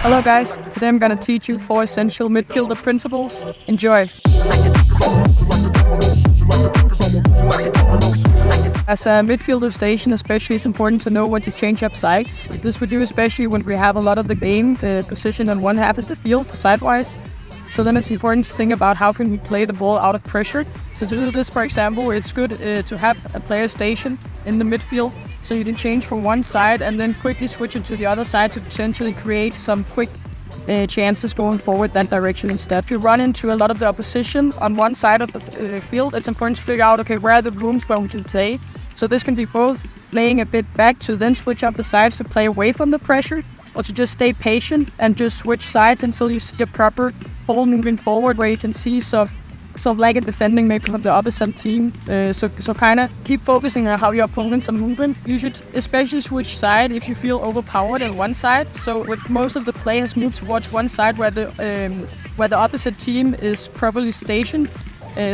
Hello guys, today I'm gonna teach you 4 essential midfielder principles. Enjoy! As a midfielder station especially, it's important to know when to change up sides. This we do especially when we have a lot of the game positioned on one half of the field, sidewise. So then it's important to think about how can we play the ball out of pressure. So to do this, for example, it's good to have a player station in the midfield, so you can change from one side and then quickly switch it to the other side to potentially create some quick chances going forward that direction instead. If you run into a lot of the opposition on one side of the field, it's important to figure out, okay, where are the rooms where we can play. So this can be both playing a bit back to then switch up the sides to play away from the pressure, or to just stay patient and just switch sides until you see a proper ball moving forward where you can see some like a defending maybe from the opposite team. So kind of keep focusing on how your opponents are moving. You should especially switch side if you feel overpowered on one side. So if most of the play has moved towards one side where the opposite team is properly stationed.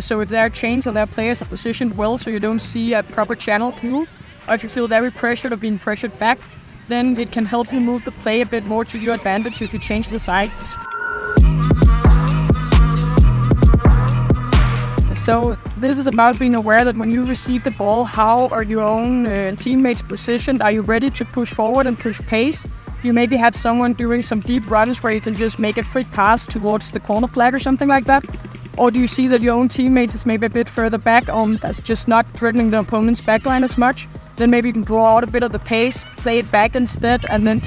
So if their chains or their players are positioned well, so you don't see a proper channel through, or if you feel very pressured or being pressured back, then it can help you move the play a bit more to your advantage if you change the sides. So this is about being aware that when you receive the ball, how are your own teammates positioned? Are you ready to push forward and push pace? You maybe have someone doing some deep runs where you can just make a quick pass towards the corner flag or something like that. Or do you see that your own teammates is maybe a bit further back that's just not threatening the opponent's backline as much? Then maybe you can draw out a bit of the pace, play it back instead, and then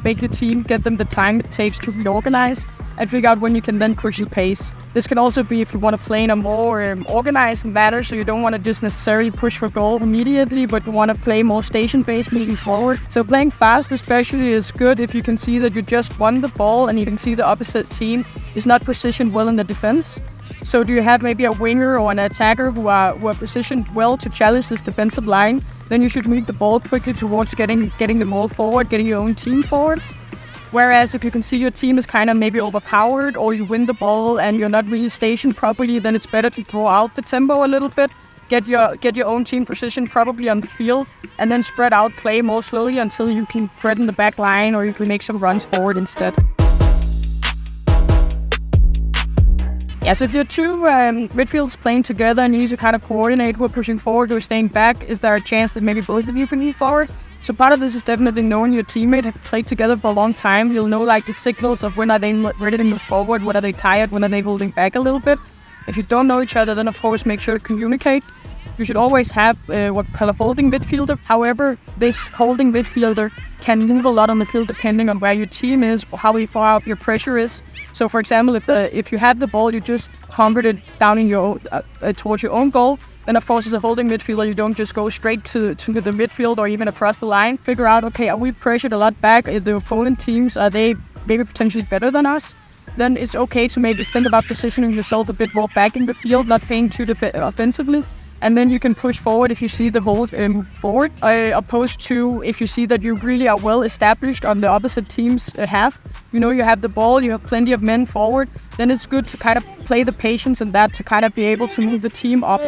make the team, get them the time it takes to reorganize and figure out when you can then push the pace. This can also be if you want to play in a more organized manner, so you don't want to just necessarily push for goal immediately, but you want to play more station-based moving forward. So playing fast especially is good if you can see that you just won the ball and you can see the opposite team is not positioned well in the defense. So do you have maybe a winger or an attacker who are positioned well to challenge this defensive line? Then you should move the ball quickly towards getting the ball forward, getting your own team forward. Whereas if you can see your team is kind of maybe overpowered, or you win the ball and you're not really stationed properly, then it's better to draw out the tempo a little bit, get your own team positioned probably on the field, and then spread out play more slowly until you can threaten the back line or you can make some runs forward instead. Yeah, so if you're two midfielders playing together and you need to kind of coordinate who are pushing forward or staying back, is there a chance that maybe both of you can move forward? So part of this is definitely knowing your teammate. Have played together for a long time, you'll know like the signals of when are they ready to move forward, when are they tired, when are they holding back a little bit. If you don't know each other, then of course make sure to communicate. You should always have what we call a holding midfielder. However, this holding midfielder can move a lot on the field depending on where your team is, or how far up your pressure is. So for example, if you have the ball, you just convert it down in your towards your own goal. Then of course as a holding midfielder, you don't just go straight to the midfield or even across the line. Figure out, okay, are we pressured a lot back? Are the opponent teams, are they maybe potentially better than us? Then it's okay to maybe think about positioning yourself a bit more back in the field, not playing too offensively. And then you can push forward if you see the holes move forward, opposed to if you see that you really are well established on the opposite team's half. You know you have the ball, you have plenty of men forward, then it's good to kind of play the patience in that to kind of be able to move the team up.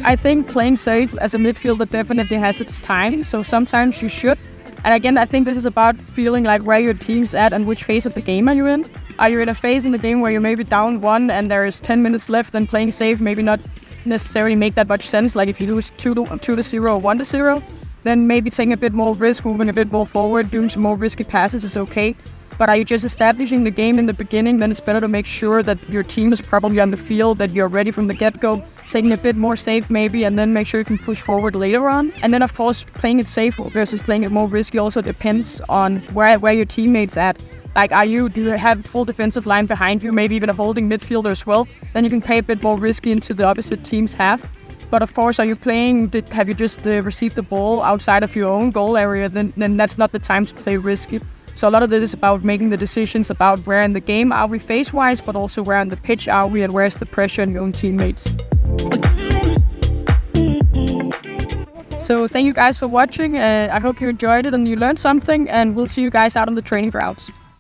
I think playing safe as a midfielder definitely has its time, so sometimes you should. And again, I think this is about feeling like where your team's at and which phase of the game are you in. Are you in a phase in the game where you're maybe down 1 and there is 10 minutes left, then playing safe maybe not necessarily make that much sense. Like if you lose 2-0 or 1-0, then maybe taking a bit more risk, moving a bit more forward, doing some more risky passes is okay. But are you just establishing the game in the beginning, then it's better to make sure that your team is probably on the field, that you're ready from the get-go, taking a bit more safe maybe, and then make sure you can push forward later on. And then of course, playing it safe versus playing it more risky also depends on where your teammate's at. Like, do you have full defensive line behind you, maybe even a holding midfielder as well? Then you can play a bit more risky into the opposite team's half. But of course, have you just received the ball outside of your own goal area, then that's not the time to play risky. So a lot of this is about making the decisions about where in the game are we phase-wise, but also where on the pitch are we and where's the pressure on your own teammates. So thank you guys for watching. I hope you enjoyed it and you learned something, and we'll see you guys out on the training grounds.